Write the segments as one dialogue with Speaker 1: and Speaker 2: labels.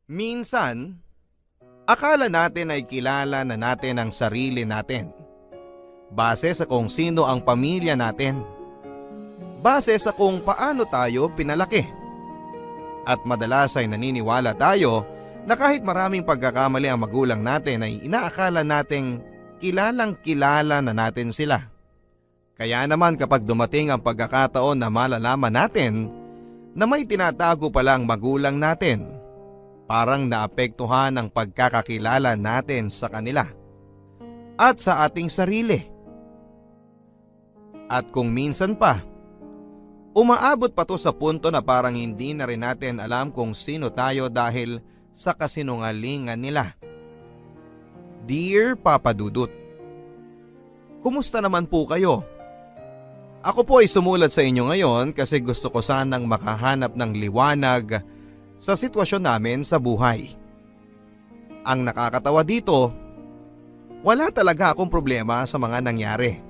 Speaker 1: Minsan, akala natin ay kilala na natin ang sarili natin. Base sa kung sino ang pamilya natin. Base sa kung paano tayo pinalaki. At madalas ay naniniwala tayo na kahit maraming pagkakamali ang magulang natin ay inaakala nating kilalang kilala na natin sila. Kaya naman kapag dumating ang pagkakataon na malalaman natin na may tinatago palang magulang natin, parang naapektuhan ang pagkakakilala natin sa kanila at sa ating sarili. At kung minsan pa, umaabot pa to sa punto na parang hindi na rin natin alam kung sino tayo dahil sa kasinungalingan nila. Dear Papa Dudut, kumusta naman po kayo? Ako po ay sumulat sa inyo ngayon kasi gusto ko sanang makahanap ng liwanag sa sitwasyon namin sa buhay. Ang nakakatawa dito, wala talaga akong problema sa mga nangyari.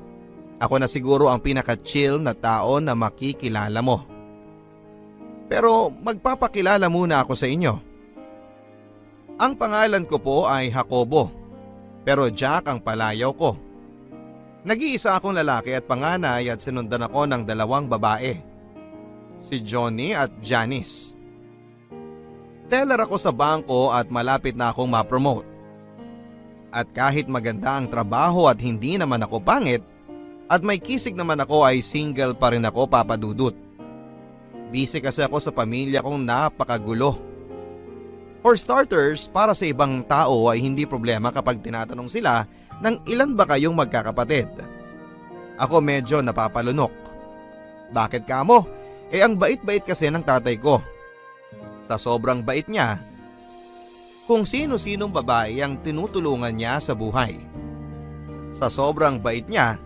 Speaker 1: Ako na siguro ang pinaka-chill na tao na makikilala mo. Pero magpapakilala muna ako sa inyo. Ang pangalan ko po ay Jacobo, pero Jack ang palayaw ko. Nag-iisa akong lalaki at panganay at sinundan ako ng 2 babae, si Johnny at Janice. Teller ako sa bangko at malapit na akong ma-promote. At kahit maganda ang trabaho at hindi naman ako pangit, at may kisig naman ako ay single pa rin ako, Papa Dudut. Busy kasi ako sa pamilya kong napakagulo. For starters, para sa ibang tao ay hindi problema kapag tinatanong sila ng ilan ba kayong magkakapatid. Ako medyo napapalunok. Bakit kamo? Ang bait-bait kasi ng tatay ko. Sa sobrang bait niya, kung sino-sinong babae ang tinutulungan niya sa buhay. Sa sobrang bait niya,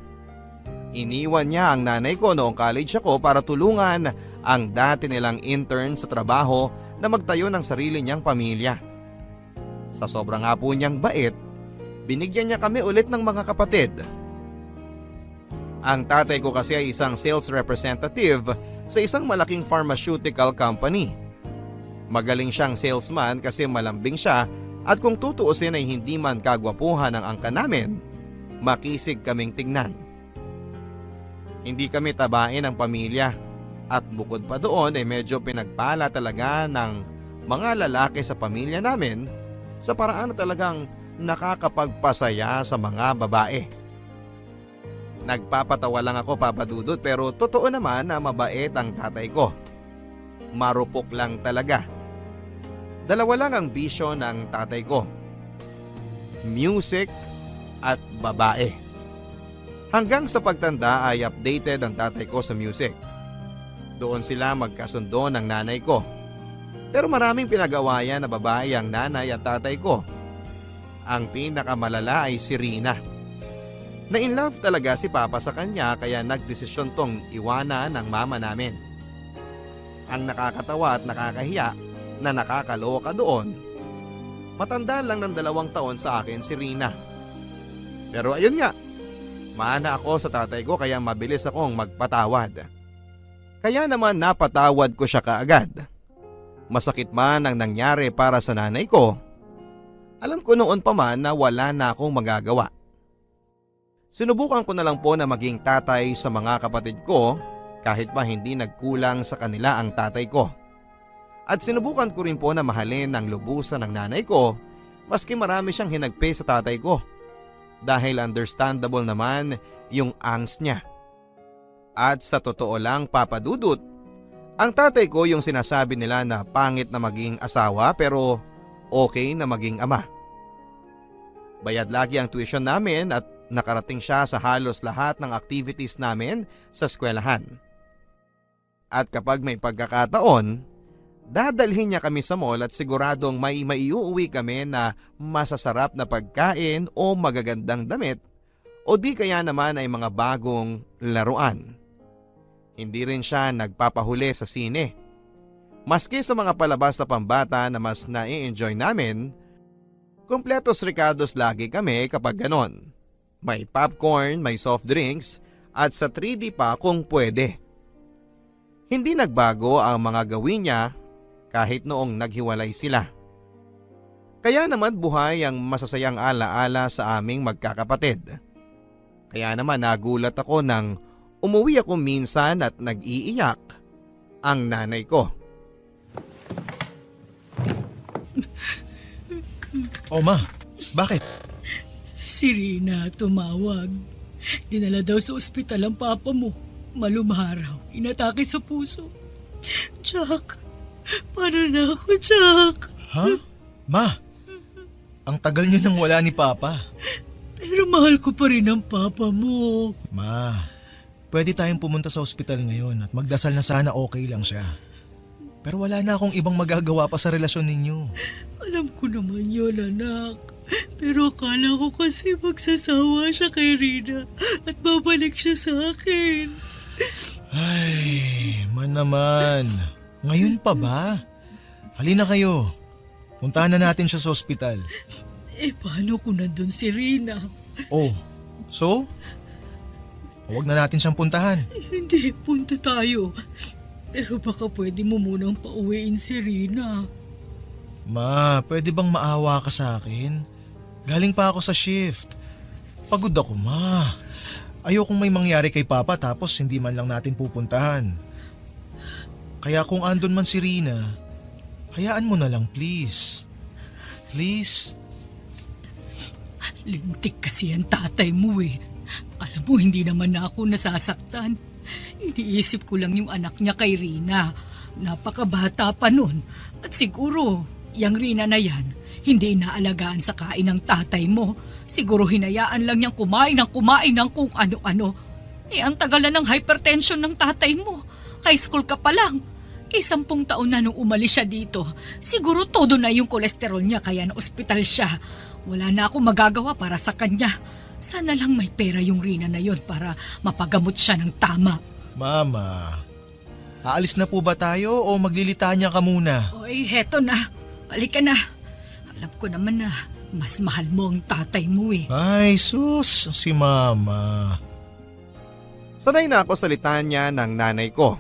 Speaker 1: iniwan niya ang nanay ko noong college ako para tulungan ang dati nilang intern sa trabaho na magtayo ng sarili niyang pamilya. Sa sobrang nga po niyang bait, binigyan niya kami ulit ng mga kapatid. Ang tatay ko kasi ay isang sales representative sa isang malaking pharmaceutical company. Magaling siyang salesman kasi malambing siya at kung tutuusin ay hindi man kagwapuhan ang angka namin, makisig kaming tingnan. Hindi kami tabain ng pamilya at bukod pa doon ay medyo pinagpala talaga ng mga lalaki sa pamilya namin sa paraan na talagang nakakapagpasaya sa mga babae. Nagpapatawa lang ako, Papa Dudut, pero totoo naman na mabait ang tatay ko. Marupok lang talaga. 2 lang ang bisyo ng tatay ko: music at babae. Hanggang sa pagtanda ay updated ang tatay ko sa music. Doon sila magkasundo ng nanay ko. Pero maraming pinag-awayan na babae ang nanay at tatay ko. Ang pinakamalala ay si Rina. Na-inlove talaga si Papa sa kanya kaya nagdesisyon tong iwanan ng mama namin. Ang nakakatawa at nakakahiya na nakakaloka doon, matanda lang ng 2 taon sa akin si Rina. Pero ayun nga, maana ako sa tatay ko kaya mabilis akong magpatawad. Kaya naman napatawad ko siya kaagad. Masakit man ang nangyari para sa nanay ko, alam ko noon pa man na wala na akong magagawa. Sinubukan ko na lang po na maging tatay sa mga kapatid ko kahit pa hindi nagkulang sa kanila ang tatay ko. At sinubukan ko rin po na mahalin ang lubusan ng nanay ko maski marami siyang hinagpe sa tatay ko. Dahil understandable naman yung angst niya. At sa totoo lang, Papa Dudut, ang tatay ko yung sinasabi nila na pangit na maging asawa pero okay na maging ama. Bayad lagi ang tuition namin at nakarating siya sa halos lahat ng activities namin sa eskwelahan. At kapag may pagkakataon, dadalhin niya kami sa mall at siguradong may maiuuwi kami na masasarap na pagkain o magagandang damit o di kaya naman ay mga bagong laruan. Hindi rin siya nagpapahuli sa sine. Maski sa mga palabas na pambata na mas nai-enjoy namin, kumpletos ricados lagi kami kapag ganon. May popcorn, may soft drinks at sa 3D pa kung pwede. Hindi nagbago ang mga gawin niya kahit noong naghiwalay sila. Kaya naman buhay ang masasayang alaala sa aming magkakapatid. Kaya naman nagulat ako nang umuwi ako minsan at nag-iiyak ang nanay ko.
Speaker 2: Oh ma, bakit?
Speaker 3: Si Rina tumawag. Dinala daw sa ospital ang papa mo. Malumaraw, inatake sa puso. Jack, paano na ako, Jack?
Speaker 2: Ha? Ma, ang tagal niyo nang wala ni Papa.
Speaker 3: Pero mahal ko pa rin ang papa mo.
Speaker 2: Ma, pwede tayong pumunta sa ospital ngayon at magdasal na sana okay lang siya. Pero wala na akong ibang magagawa pa sa relasyon ninyo.
Speaker 3: Alam ko naman yun, anak. Pero akala ko kasi magsasawa siya kay Rina at babalik siya sa akin.
Speaker 2: Ay, man naman. Ngayon pa ba? Halina kayo. Puntahan na natin siya sa ospital.
Speaker 3: Paano kung nandun si Rina?
Speaker 2: Oh, so? Huwag na natin siyang puntahan.
Speaker 3: Hindi, punta tayo. Pero baka pwede mo munang pauwiin si Rina.
Speaker 2: Ma, pwede bang maawa ka sa akin? Galing pa ako sa shift. Pagod ako, ma. Ayokong may mangyari kay Papa tapos hindi man lang natin pupuntahan. Kaya kung andun man si Rina, hayaan mo na lang please. Please?
Speaker 3: Lintik kasi ang tatay mo eh. Alam mo, hindi naman na ako nasasaktan. Iniisip ko lang yung anak niya kay Rina. Napakabata pa nun. At siguro, yung Rina na yan, hindi naalagaan sa kain ng tatay mo. Siguro hinayaan lang niyang kumain ng kung ano-ano. Ang tagal na ng hypertension ng tatay mo. High school ka pa lang. 10 taon na nung umalis siya dito. Siguro todo na yung kolesterol niya kaya na ospital siya. Wala na akong magagawa para sa kanya. Sana lang may pera yung Rina na yon para mapagamot siya ng tama.
Speaker 2: Mama, aalis na po ba tayo o maglilitanya ka muna?
Speaker 3: Oy, heto na. Balik ka na. Alam ko naman na mas mahal mo ang tatay mo eh.
Speaker 2: Ay, sus, si Mama.
Speaker 1: Sanay na ako sa litanya ng nanay ko.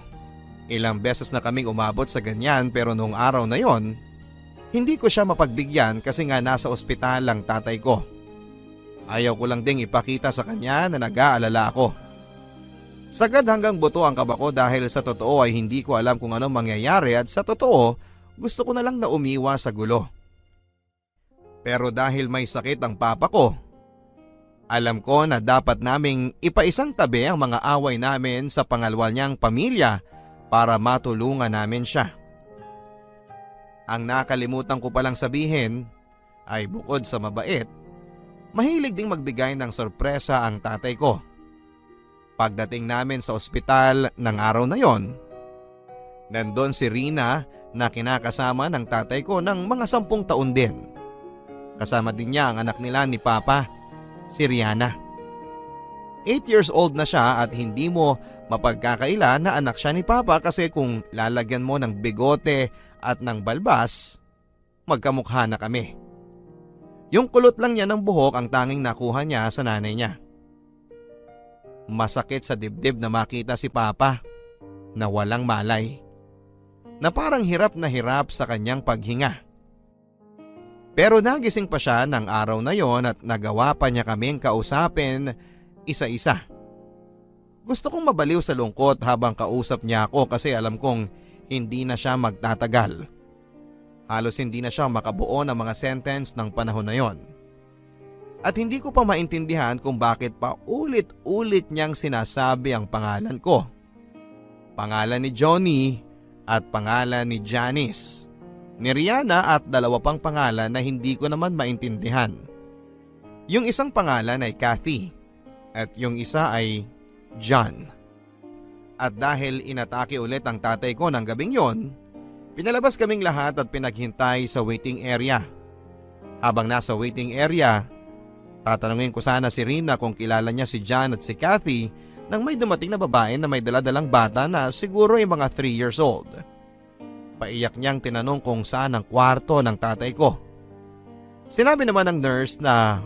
Speaker 1: Ilang beses na kaming umabot sa ganyan pero nung araw na yon, hindi ko siya mapagbigyan kasi nga nasa ospital ang tatay ko. Ayaw ko lang ding ipakita sa kanya na nag-aalala ako. Sagad hanggang buto ang kaba ko dahil sa totoo ay hindi ko alam kung anong mangyayari at sa totoo gusto ko na lang na umiwas sa gulo. Pero dahil may sakit ang papa ko, alam ko na dapat naming ipaisang tabi ang mga away namin sa pangalwal niyang pamilya para matulungan namin siya. Ang nakalimutan ko palang sabihin ay bukod sa mabait, mahilig ding magbigay ng sorpresa ang tatay ko. Pagdating namin sa ospital ng araw na yon, nandun si Rina na kinakasama ng tatay ko ng mga 10 taon din. Kasama din niya ang anak nila ni Papa, si Rihanna. 8 years old na siya at hindi mo mapagkakaila na anak siya ni Papa kasi kung lalagyan mo ng bigote at ng balbas, magkamukha na kami. Yung kulot lang niya ng buhok ang tanging nakuha niya sa nanay niya. Masakit sa dibdib na makita si Papa na walang malay, na parang hirap na hirap sa kanyang paghinga. Pero nagising pa siya ng araw na yon at nagawa pa niya kaming kausapin isa-isa. Gusto kong mabaliw sa lungkot habang kausap niya ako kasi alam kong hindi na siya magtatagal. Halos hindi na siya makabuo ng mga sentence ng panahon na yon. At hindi ko pa maintindihan kung bakit pa ulit-ulit niyang sinasabi ang pangalan ko. Pangalan ni Johnny at pangalan ni Janice. Ni Rihanna at 2 pang pangalan na hindi ko naman maintindihan. Yung isang pangalan ay Kathy at yung isa ay John. At dahil inatake ulit ang tatay ko ng gabing yon, pinalabas kaming lahat at pinaghintay sa waiting area. Habang nasa waiting area, tatanungin ko sana si Rina kung kilala niya si John at si Kathy nang may dumating na babae na may daladalang bata na siguro ay mga 3 years old. Paiyak niyang tinanong kung saan ang kwarto ng tatay ko. Sinabi naman ng nurse na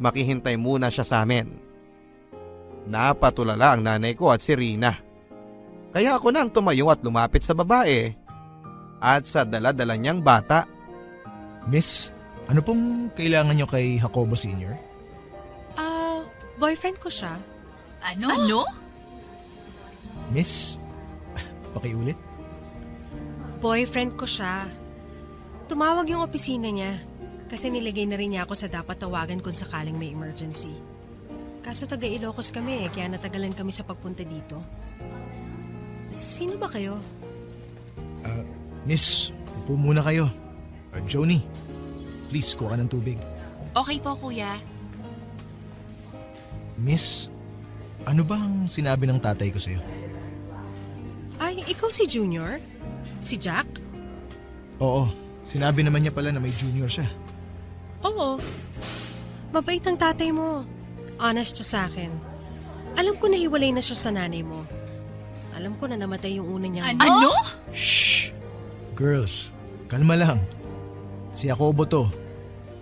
Speaker 1: makihintay muna siya sa amin. Napatulala ang nanay ko at si Rina. Kaya ako nang tumayo at lumapit sa babae at sa dala-dala niyang bata.
Speaker 2: Miss, Ano pong kailangan nyo kay Jacobo Sr.?
Speaker 4: Boyfriend ko siya.
Speaker 3: Ano?
Speaker 2: Miss, pakiulit.
Speaker 4: Boyfriend ko siya. Tumawag yung opisina niya kasi nilagay na rin niya ako sa dapat tawagan kung sakaling may emergency. Kaso taga Ilocos kami kaya natagalan kami sa pagpunta dito. Sino ba kayo?
Speaker 2: Miss, upo muna kayo. Joni, please kuha ka ng tubig.
Speaker 5: Okay po, kuya.
Speaker 2: Miss, ano ba ang sinabi ng tatay ko sa'yo?
Speaker 4: Ay, ikaw si Junior? Si Jack?
Speaker 2: Oo, sinabi naman niya pala na may junior siya.
Speaker 4: Oo. Mabait ang tatay mo. Honest siya sa akin. Alam ko na hiwalay na siya sa nanay mo. Alam ko na namatay yung una niyang...
Speaker 3: Ano?
Speaker 2: Shh! Girls, kalma lang. Si Jacobo to.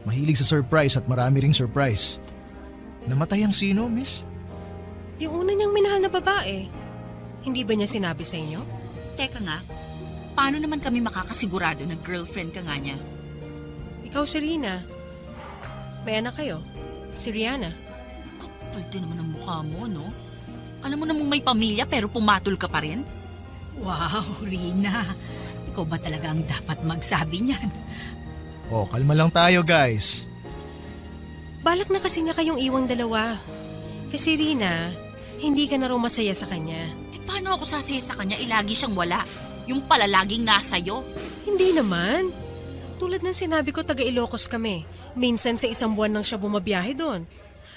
Speaker 2: Mahilig sa surprise at marami ring surprise. Namatay ang sino, miss?
Speaker 4: Yung una niyang minahal na babae. Hindi ba niya sinabi sa inyo?
Speaker 5: Teka nga, paano naman kami makakasigurado na girlfriend ka nga niya?
Speaker 4: Ikaw si Rina. May anak kayo? Si Rihanna.
Speaker 5: Kapal din naman ang mukha mo, no? Alam mo namang may pamilya pero pumatol ka pa rin?
Speaker 3: Wow, Rina. Ikaw ba talaga ang dapat magsabi niyan?
Speaker 2: Oh, kalma lang tayo, guys.
Speaker 4: Balak na kasi niya kayong iwang dalawa. Kasi Rina, hindi ka na raw masaya sa kanya.
Speaker 5: Eh paano ako sasaya sa kanya? Lagi siyang wala. Yung pala laging nasa'yo.
Speaker 4: Hindi naman. Tulad ng sinabi ko, taga Ilocos kami. Minsan sa isang buwan lang siya bumabiyahe doon.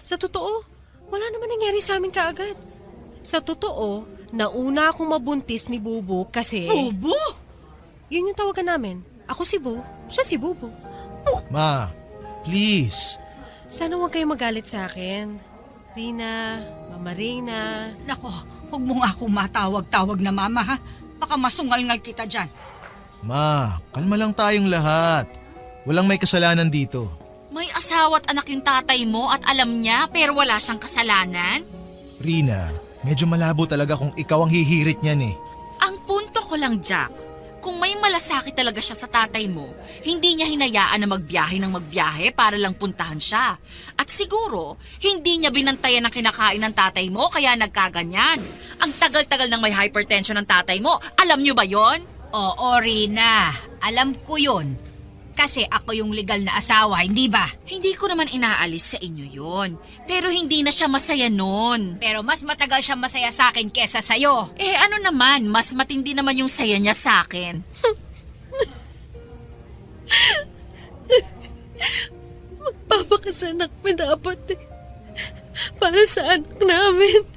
Speaker 4: Sa totoo, wala naman nangyari sa amin kaagad. Sa totoo, nauna akong mabuntis ni Bubu kasi...
Speaker 3: Bubu?
Speaker 4: Yun yung tawagan namin. Ako si Bu, siya si Bubu.
Speaker 2: Ma, please.
Speaker 4: Sana huwag kayo magalit sa akin. Rina, Mama Rina.
Speaker 3: Nako, huwag mo nga akong matawag-tawag na mama ha. Baka masungal-ngal kita dyan.
Speaker 2: Ma, kalma lang tayong lahat. Walang may kasalanan dito.
Speaker 5: May asawa at anak yung tatay mo at alam niya pero wala siyang kasalanan?
Speaker 2: Rina, medyo malabo talaga kung ikaw ang hihirit niyan eh.
Speaker 5: Ang punto ko lang, Jack, kung may malasakit talaga siya sa tatay mo, hindi niya hinayaan na magbiyahe para lang puntahan siya. At siguro, hindi niya binantayan ang kinakain ng tatay mo kaya nagkaganyan. Ang tagal-tagal ng may hypertension ng tatay mo, alam niyo ba yon?
Speaker 3: Oo, Rina. Alam ko yun. Kasi ako yung legal na asawa, hindi ba?
Speaker 5: Hindi ko naman inaalis sa inyo yon. Pero hindi na siya masaya nun.
Speaker 3: Pero mas matagal siya masaya sa akin kesa sa'yo.
Speaker 5: Eh ano naman, mas matindi naman yung saya niya sa akin.
Speaker 4: Magpapakasanak mo dapat eh. Para sa anak namin.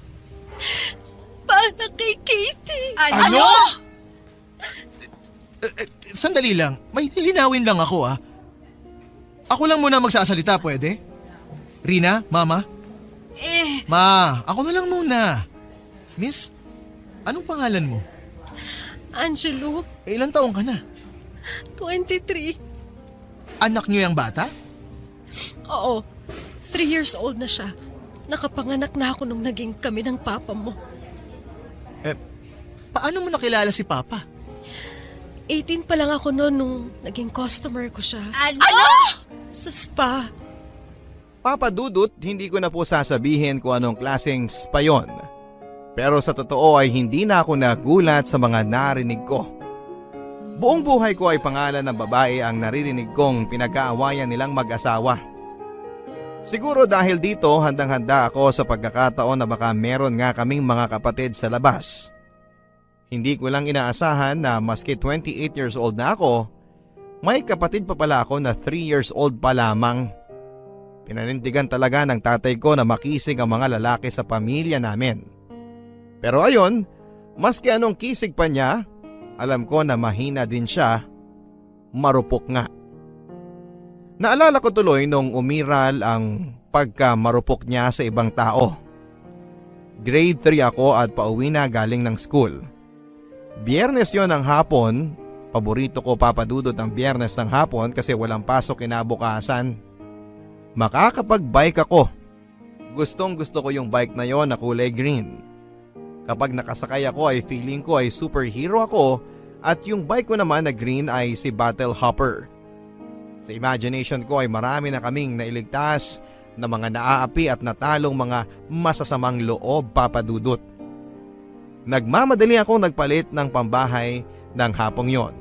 Speaker 4: Para kay Katie.
Speaker 3: Ano?
Speaker 2: Sandali lang, may lilinawin lang ako ah. Ako lang muna magsasalita, pwede? Rina, Mama? Ma, ako na lang muna. Miss, anong pangalan mo?
Speaker 4: Angelo,
Speaker 2: Ilang taong ka na?
Speaker 4: 23.
Speaker 2: Anak niyo yung bata?
Speaker 4: Oo, 3 years old na siya. Nakapanganak na ako nung naging kami ng papa mo.
Speaker 2: Paano mo nakilala si Papa?
Speaker 4: 18 pa lang ako noon nung naging customer ko siya.
Speaker 3: Ano?
Speaker 4: Sa spa.
Speaker 1: Papa Dudut, hindi ko na po sasabihin kung anong klaseng spa yun. Pero sa totoo ay hindi na ako nagulat sa mga narinig ko. Buong buhay ko ay pangalan ng babae ang naririnig kong pinag-aawayan nilang mag-asawa. Siguro dahil dito handang-handa ako sa pagkakataon na baka meron nga kaming mga kapatid sa labas. Hindi ko lang inaasahan na maski 28 years old na ako, may kapatid pa pala ako na 3 years old pa lamang. Pinanindigan talaga ng tatay ko na makisig ang mga lalaki sa pamilya namin. Pero ayon, maski anong kisig pa niya, alam ko na mahina din siya, marupok nga. Naalala ko tuloy nung umiral ang pagka-marupok niya sa ibang tao. Grade 3 ako at pauwi na galing ng school. Biyernes yon ng hapon, paborito ko papadudot ang biyernes ng hapon kasi walang pasok kinabukasan. Makakapag-bike ako. Gustong gusto ko yung bike na yon na kulay green. Kapag nakasakay ako ay feeling ko ay superhero ako at yung bike ko naman na green ay si Battle Hopper. Sa imagination ko ay marami na kaming nailigtas na mga naaapi at natalong mga masasamang loob, Papa Dudut. Nagmamadali akong nagpalit ng pambahay ng hapong yon.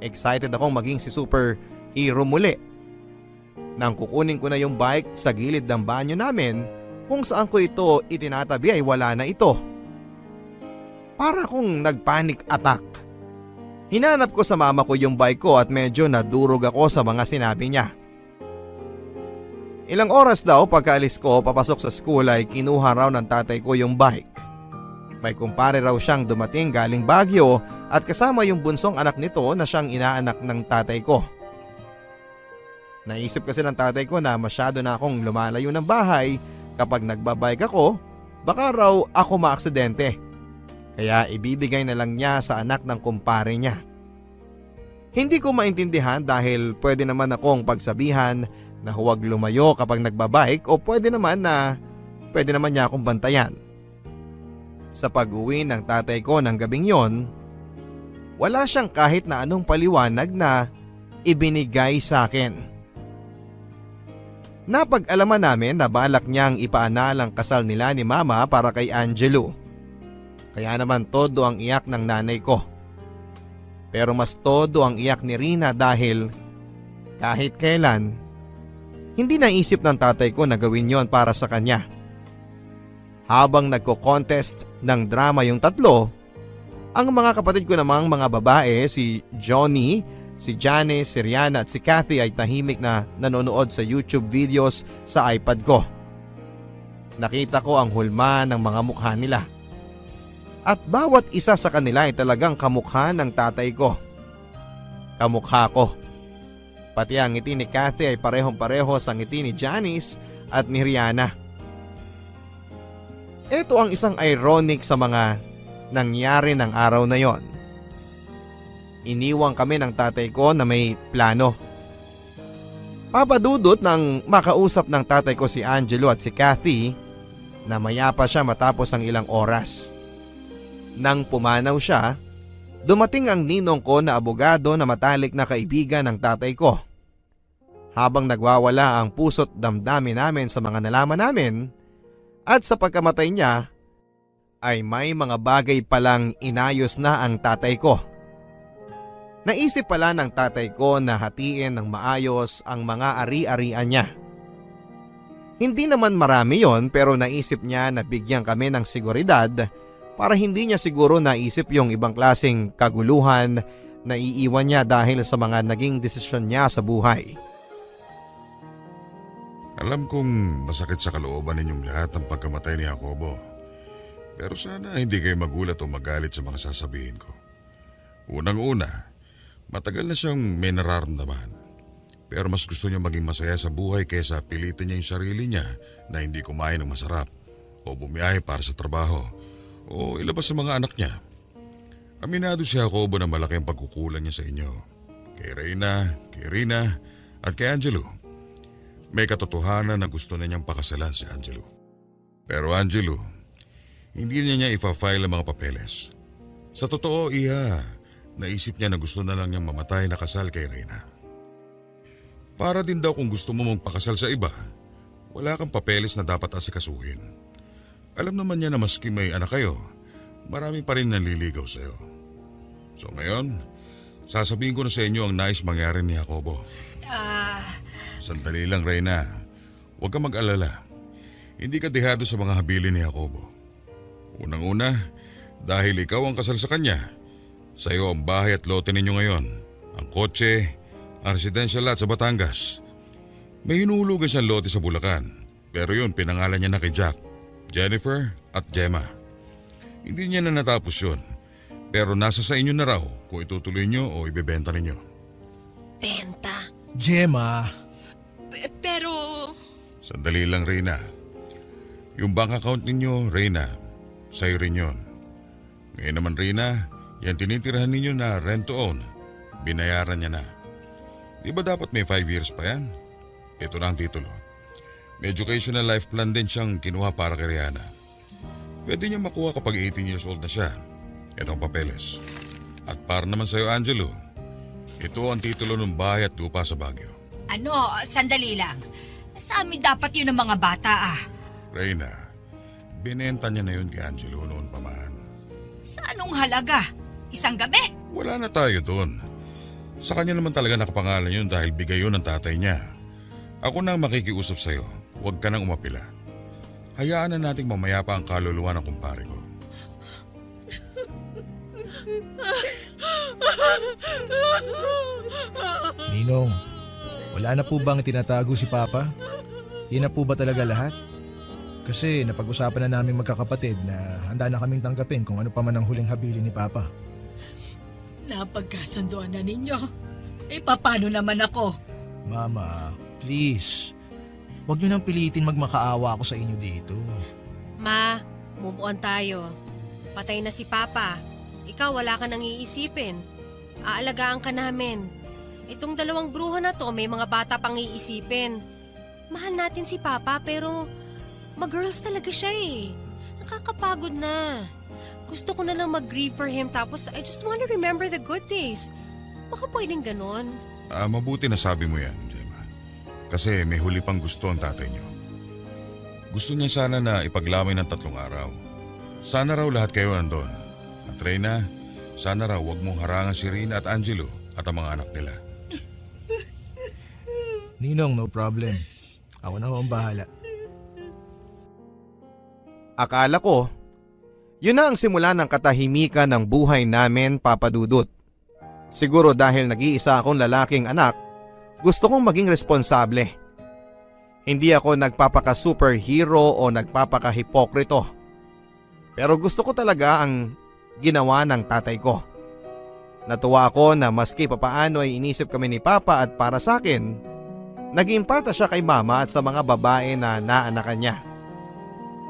Speaker 1: Excited akong maging si superhero muli. Nang kukunin ko na yung bike sa gilid ng banyo namin, kung saan ko ito itinatabi ay wala na ito. Para akong nagpanic attack. Hinanap ko sa mama ko yung bike ko at medyo nadurog ako sa mga sinabi niya. Ilang oras daw pagkaalis ko papasok sa school ay kinuha raw ng tatay ko yung bike. May kumpare raw siyang dumating galing Baguio at kasama yung bunsong anak nito na siyang inaanak ng tatay ko. Naisip kasi ng tatay ko na masyado na akong lumalayo ng bahay kapag nagbabike ako, baka raw ako maaksidente. Kaya ibibigay na lang niya sa anak ng kumpare niya. Hindi ko maintindihan dahil pwede naman akong pagsabihan na huwag lumayo kapag nagbabike o pwede naman niya akong bantayan. Sa pag-uwi ng tatay ko ng gabing yon, wala siyang kahit na anong paliwanag na ibinigay sa akin. Napag-alaman namin na balak niyang ipaanal ang kasal nila ni Mama para kay Angelo. Kaya naman todo ang iyak ng nanay ko. Pero mas todo ang iyak ni Rina dahil kahit kailan, hindi naisip ng tatay ko na gawin yon para sa kanya. Habang nagko-contest ng drama yung tatlo, ang mga kapatid ko namang mga babae, si Johnny, si Janice, si Rihanna at si Kathy ay tahimik na nanonood sa YouTube videos sa iPad ko. Nakita ko ang hulma ng mga mukha nila. At bawat isa sa kanila ay talagang kamukha ng tatay ko. Kamukha ko. Pati ang ngiti ni Kathy ay parehong-pareho sa ngiti ni Janice at ni Rihanna. Ito ang isang ironic sa mga nangyari ng araw na yon. Iniwang kami ng tatay ko na may plano. Papadudot nang makausap ng tatay ko si Angelo at si Kathy na mayapa siya matapos ang ilang oras. Nang pumanaw siya, dumating ang ninong ko na abogado na matalik na kaibigan ng tatay ko. Habang nagwawala ang puso't damdamin namin sa mga nalaman namin at sa pagkamatay niya, ay may mga bagay palang inayos na ang tatay ko. Naisip pala ng tatay ko na hatiin ng maayos ang mga ari-arian niya. Hindi naman marami yon pero naisip niya na bigyan kami ng seguridad para hindi niya siguro naisip yung ibang klaseng kaguluhan na iiwan niya dahil sa mga naging desisyon niya sa buhay.
Speaker 6: Alam kong masakit sa kalooban ninyong lahat ang pagkamatay ni Jacobo. Pero sana hindi kayo magulat o magalit sa mga sasabihin ko. Unang-una, matagal na siyang may nararamdaman. Pero mas gusto niya maging masaya sa buhay kaysa pilitin niya yung sarili niya na hindi kumain ng masarap o bumiyahe para sa trabaho o ilabas sa mga anak niya. Aminado si Jacobo na malaki ang pagkukulang niya sa inyo. Kay Reyna, kay Rina at kay Angelo. May katotohanan na gusto na niyang pakasalan si Angelo. Pero Angelo, hindi niya ipa-file ang mga papeles. Sa totoo, iha, naisip niya na gusto na lang niyang mamatay na kasal kay Reyna. Para din daw kung gusto mo magpakasal sa iba, wala kang papeles na dapat asikasuhin. Alam naman niya na maski may anak kayo, marami pa rin nanliligaw sa'yo. So ngayon, sasabihin ko na sa inyo ang nais mangyari ni Jacobo. Sandali lang, Reyna. Huwag kang mag-alala. Hindi ka dehado sa mga habilin ni Jacobo. Unang-una, dahil ikaw ang kasal sa kanya, sa'yo ang bahay at lote ninyo ngayon, ang kotse, ang residential lot sa Batangas. May hinuhulugan siyang lote sa Bulacan, pero yun pinangalan niya na kay Jack, Jennifer at Gemma. Hindi niya na natapos yun, pero nasa sa inyo na raw kung itutuloy niyo o ibebenta ninyo.
Speaker 5: Benta.
Speaker 2: Gemma,
Speaker 5: Pero...
Speaker 6: Sandali lang, Reyna. Yung bank account ninyo, Reyna, sa'yo rin yun. Ngayon naman, Reyna, yan tinitirahan ninyo na rent to own. Binayaran niya na. Di ba dapat may 5 years pa yan? Ito na ang titulo. May educational life plan din siyang kinuha para kay Rihanna. Pwede niya makuha kapag 18 years old na siya. Itong papeles. At para naman sa'yo, Angelo, Ito ang titulo ng bahay at lupa sa Baguio.
Speaker 3: Ano, sandali lang. Sa amin dapat yun ng mga bata ah.
Speaker 6: Reyna, binenta niya na yun kay Angelo noon pa man.
Speaker 3: Sa anong halaga? Isang gabi?
Speaker 6: Wala na tayo doon. Sa kanya naman talaga nakapangalan yun dahil bigay yun ng tatay niya. Ako na ang makikiusap sa'yo. Huwag ka nang umapila. Hayaan na nating mamaya pa ang kaluluwa ng kumpare ko.
Speaker 2: Ninong, wala na po bang tinatago si Papa? Yan na po ba talaga lahat? Kasi napag-usapan na namin magkakapatid na handa na kaming tanggapin kung ano pa man ang huling habilin ni Papa.
Speaker 3: Napagkasunduan na ninyo. Eh, paano naman ako?
Speaker 2: Mama, please. Huwag niyo nang pilitin magmakaawa ako sa inyo dito.
Speaker 4: Ma, move on tayo. Patay na si Papa. Ikaw wala ka nang iisipin. Aalagaan ka namin. Itong dalawang bruha na to may mga bata pang iisipin. Mahal natin si Papa pero mag-girls talaga siya eh. Nakakapagod na. Gusto ko na lang mag-grieve for him tapos I just wanna remember the good days. Baka pwedeng ganon.
Speaker 6: Mabuti na sabi mo yan, Gemma. Kasi may huli pang gusto ang tatay niyo. Gusto niya sana na ipaglamay ng 3 araw. Sana raw lahat kayo nandun. At Reyna, sana raw huwag mong harangan si Rina at Angelo at ang mga anak nila.
Speaker 2: Ninong, no problem. Ako na ho ang bahala.
Speaker 1: Akala ko, yun na ang simula ng katahimikan ng buhay namin, Papa Dudut. Siguro dahil nag-iisa akong lalaking anak, gusto kong maging responsable. Hindi ako nagpapaka-superhero o nagpapaka-hipokrito. Pero gusto ko talaga ang ginawa ng tatay ko. Natuwa ako na maski papaano ay inisip kami ni Papa at para sa akin, naging empata siya kay Mama at sa mga babae na naanakan niya.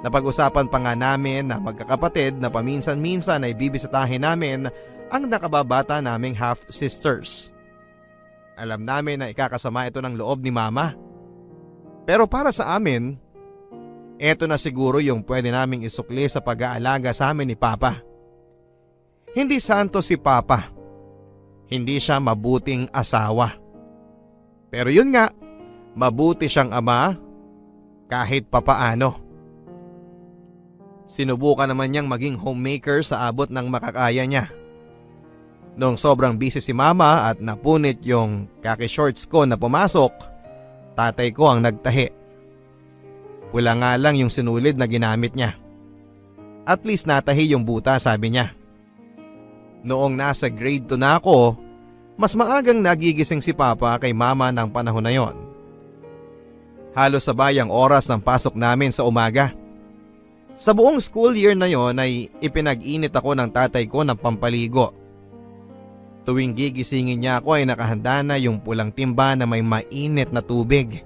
Speaker 1: Napag-usapan pa nga namin na magkakapatid na paminsan-minsan ay bibisitahin namin ang nakababata naming half-sisters. Alam namin na ikakasama ito ng loob ni Mama. Pero para sa amin, eto na siguro yung pwede naming isukli sa pag-aalaga sa amin ni Papa. Hindi santo si Papa. Hindi siya mabuting asawa. Pero yun nga, mabuti siyang ama kahit papaano. Sinubukan naman niyang maging homemaker sa abot ng makakaya niya. Noong sobrang busy si Mama at napunit yung kaki-shorts ko na pumasok, tatay ko ang nagtahi. Pula nga lang yung sinulid na ginamit niya. At least natahi yung buta, sabi niya. Noong nasa grade 2 na ako, mas maagang nagigising si Papa kay Mama ng panahon na yon. Halos sabay ang oras ng pasok namin sa umaga. Sa buong school year na yon ay ipinag-init ako ng tatay ko ng pampaligo. Tuwing gigisingin niya ako ay nakahanda na yung pulang timba na may mainit na tubig.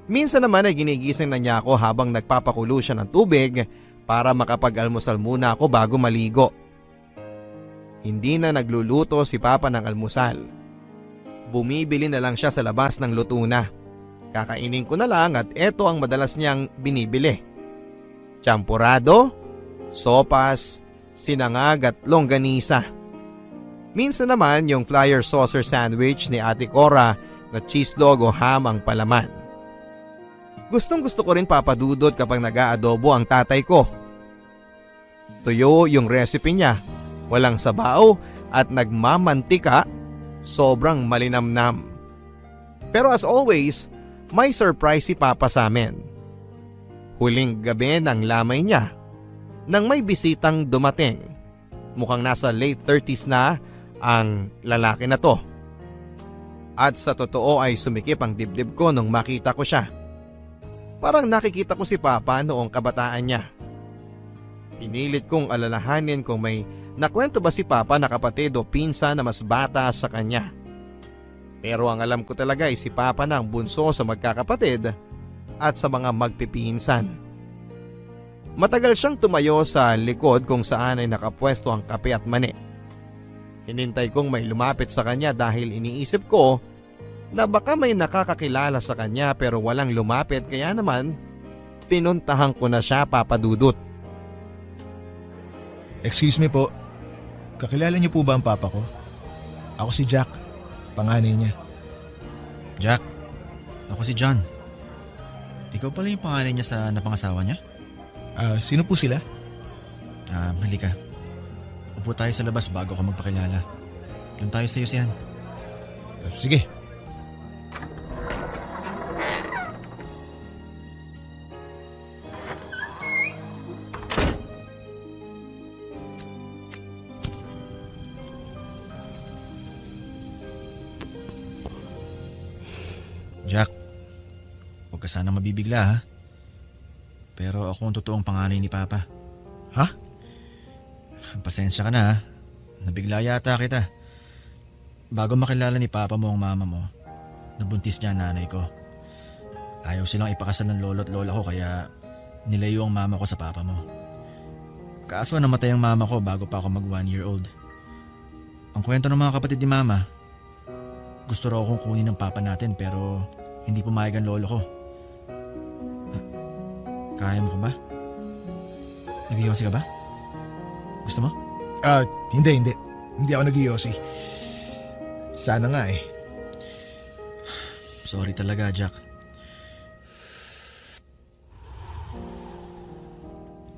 Speaker 1: Minsan naman ay ginigising na niya ako habang nagpapakulo siya ng tubig para makapag-almusal muna ako bago maligo. Hindi na nagluluto si Papa ng almusal. Bumibili na lang siya sa labas ng luto na. Kakainin ko na lang at eto ang madalas niyang binibili. Champurado, sopas, sinangag at longganisa. Minsan naman yung flyer saucer sandwich ni Ate Cora na cheese dog o ham ang palaman. Gustong gusto ko rin papadudot kapag nag-aadobo ang tatay ko. Tuyo yung recipe niya, walang sabaw at nagmamantika, sobrang malinamnam. Pero as always, may surprise si Papa sa amin. Huling gabi ng lamay niya, nang may bisitang dumating. Mukhang nasa late 30s na ang lalaki na to. At sa totoo ay sumikip ang dibdib ko nung makita ko siya. Parang nakikita ko si Papa noong kabataan niya. Pinilit kong alalahanin kung may nakwento ba si Papa na kapatid o pinsan na mas bata sa kanya. Pero ang alam ko talaga ay si Papa na ang bunso sa magkakapatid at sa mga magpipinsan. Matagal siyang tumayo sa likod kung saan ay nakapwesto ang kape at mani. Hinintay kong may lumapit sa kanya dahil iniisip ko na baka may nakakakilala sa kanya pero walang lumapit kaya naman pinuntahan ko na siya, Papa Dudut.
Speaker 2: Excuse me po, kakilala niyo po ba ang Papa ko? Ako si Jack. panganay niya.
Speaker 7: Jack, ako si John. Ikaw pala yung panganay niya sa napangasawa niya?
Speaker 2: Sino po sila?
Speaker 7: Halika. Upo tayo sa labas bago ako magpakilala. Doon tayo sa yusihan.
Speaker 2: Sige.
Speaker 7: Jack, huwag ka sana mabibigla ha. Pero ako ang totoong panganay ni Papa.
Speaker 2: Ha?
Speaker 7: Pasensya ka na ha. Nabigla yata kita. Bago makilala ni Papa mo ang mama mo, nabuntis niya ang nanay ko. Ayaw silang ipakasal ng lolo at lola ko kaya nilayo ang mama ko sa papa mo. Kaso namatay ang mama ko bago pa ako mag 1-year-old. Ang kwento ng mga kapatid ni Mama, gusto raw akong kunin ng papa natin pero hindi pumayag ang lolo ko. Kaya mo ka ba? Nag-iyosi ka ba? Gusto mo?
Speaker 2: Hindi. Hindi ako nag-iyosi. Sana nga eh.
Speaker 7: Sorry talaga, Jack.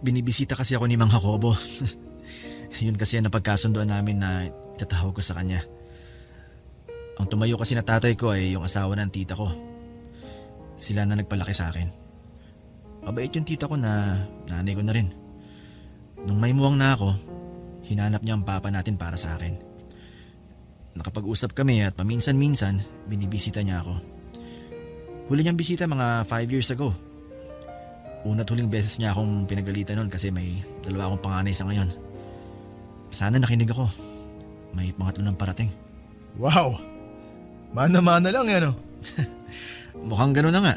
Speaker 7: Binibisita kasi ako ni Mang Jacobo. Yun kasi ang napagkasunduan namin na itatawag ko sa kanya. Ang tumayo kasi na tatay ko ay yung asawa ng tita ko. Sila na nagpalaki sa akin. Mabait yung tita ko na nanay ko na rin. Nung may muwang na ako, hinanap niya ang papa natin para sa akin. Nakapag-usap kami at paminsan-minsan binibisita niya ako. Huli niyang bisita mga 5 years ago. Una't huling beses niya akong pinagalitan noon kasi may 2 akong panganay sa ngayon. Sana nakinig ako. May pangatlo ng parating.
Speaker 2: Wow! Mana-mana lang yan, oh.
Speaker 7: Mukhang gano'n na nga.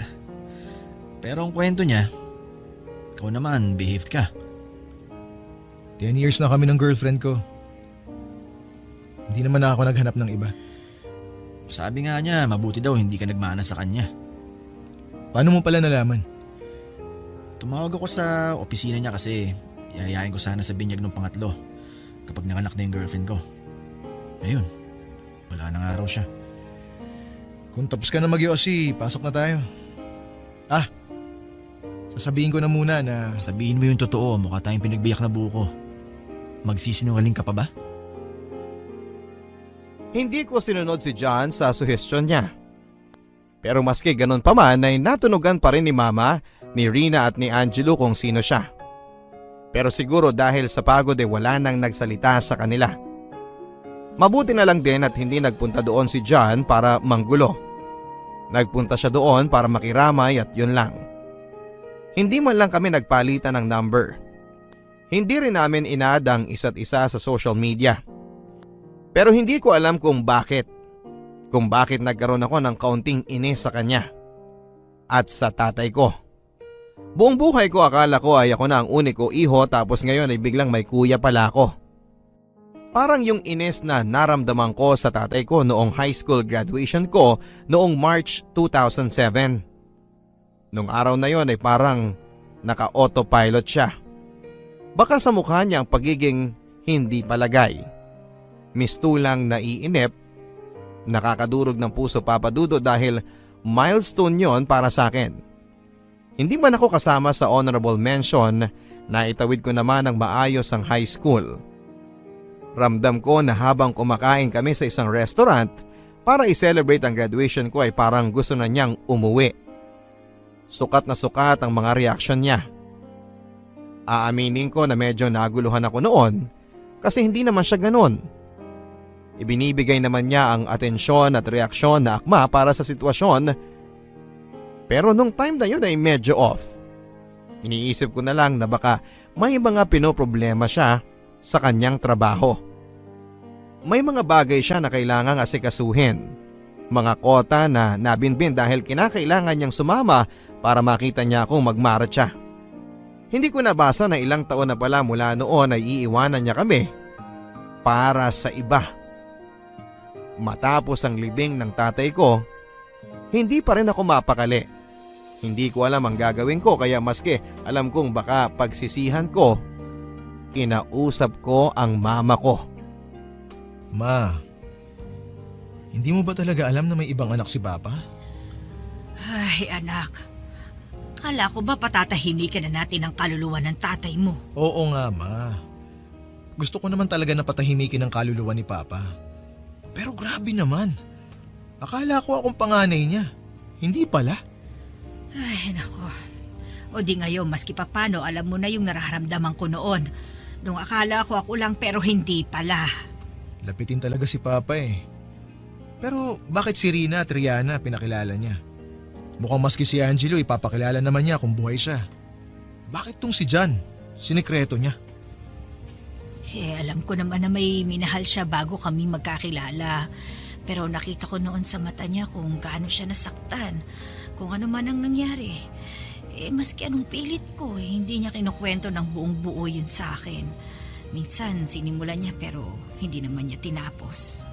Speaker 7: Pero ang kwento niya, ikaw naman, behaved ka.
Speaker 2: 10 years na kami ng girlfriend ko. Hindi naman ako naghanap ng iba.
Speaker 7: Sabi nga niya, mabuti daw hindi ka nagmana sa kanya.
Speaker 2: Paano mo pala nalaman?
Speaker 7: Tumawag ako sa opisina niya kasi yayayain ko sana sa binyag ng pangatlo kapag nanganak na yung girlfriend ko. Ayun, wala na nga raw siya.
Speaker 2: Kung tapos ka na mag-iossi, pasok na tayo. Sasabihin ko na muna na
Speaker 7: Sabihin mo yung totoo, mukha tayong pinagbiyak na buko. Magsisinungaling ka pa ba?
Speaker 1: Hindi ko sinunod si John sa suhestyon niya. Pero maski ganun pa man ay natunugan pa rin ni Mama, ni Rina at ni Angelo kung sino siya. Pero siguro dahil sa pagod ay wala nang nagsalita sa kanila. Mabuti na lang din at hindi nagpunta doon si John para manggulo. Nagpunta siya doon para makiramay at yun lang. Hindi man lang kami nagpalitan ng number. Hindi rin namin inad ang isa't isa sa social media. Pero hindi ko alam kung bakit. Kung bakit nagkaroon ako ng kaunting inis sa kanya. At sa tatay ko. Buong buhay ko akala ko ay ako na ang uniko iho tapos ngayon ay biglang may kuya pala ako. Parang yung inis na naramdaman ko sa tatay ko noong high school graduation ko noong March 2007. Nung araw na yon ay parang naka-autopilot siya. Baka sa mukha niya ang pagiging hindi palagay. Mistulang naiinip, nakakadurog ng puso papadudo dahil milestone yon para sa akin. Hindi man ako kasama sa honorable mention na itawid ko naman ng maayos ang high school. Ramdam ko na habang kumakain kami sa isang restaurant para i-celebrate ang graduation ko ay parang gusto na niyang umuwi. Sukat na sukat ang mga reaksyon niya. Aaminin ko na medyo naguluhan ako noon kasi hindi naman siya ganun. Ibinibigay naman niya ang atensyon at reaksyon na akma para sa sitwasyon. Pero nung time na yun ay medyo off. Iniisip ko na lang na baka may mga pinoproblema siya sa kanyang trabaho. May mga bagay siya na kailangang asikasuhin. Mga kota na nabinbin dahil kinakailangan niyang sumama para makita niya akong magmaratsa. Hindi ko nabasa na ilang taon na pala mula noon ay iiwanan niya kami para sa iba. Matapos ang libing ng tatay ko, hindi pa rin ako mapakali. Hindi ko alam ang gagawin ko kaya maski alam kong baka pagsisihan ko, kinausap ko ang mama ko.
Speaker 2: Ma, Hindi mo ba talaga alam na may ibang anak si Papa?
Speaker 3: Ay, anak. Kala ko ba patatahimikan na natin ang kaluluwa ng tatay mo?
Speaker 2: Oo nga, Ma. Gusto ko naman talaga na patahimikin ang kaluluwa ni Papa. Pero grabe naman. Akala ko akong panganay niya. Hindi pala.
Speaker 3: Ay, nako. O di ngayon, maski papano, alam mo na yung nararamdaman ko noon. Nung akala ko ako lang pero hindi pala.
Speaker 2: Lapitin talaga si Papa eh. Pero bakit si Rina at Rihanna pinakilala niya? Mukhang maski si Angelo ipapakilala naman niya kung buhay siya. Bakit tong si John? Sinikreto niya.
Speaker 3: Alam ko naman na may minahal siya bago kami magkakilala. Pero nakita ko noon sa mata niya kung gaano siya nasaktan. Kung ano man ang nangyari. Maski anong pilit ko, hindi niya kinukwento ng buong buo yun sa akin. Minsan sinimulan niya pero hindi naman niya tinapos.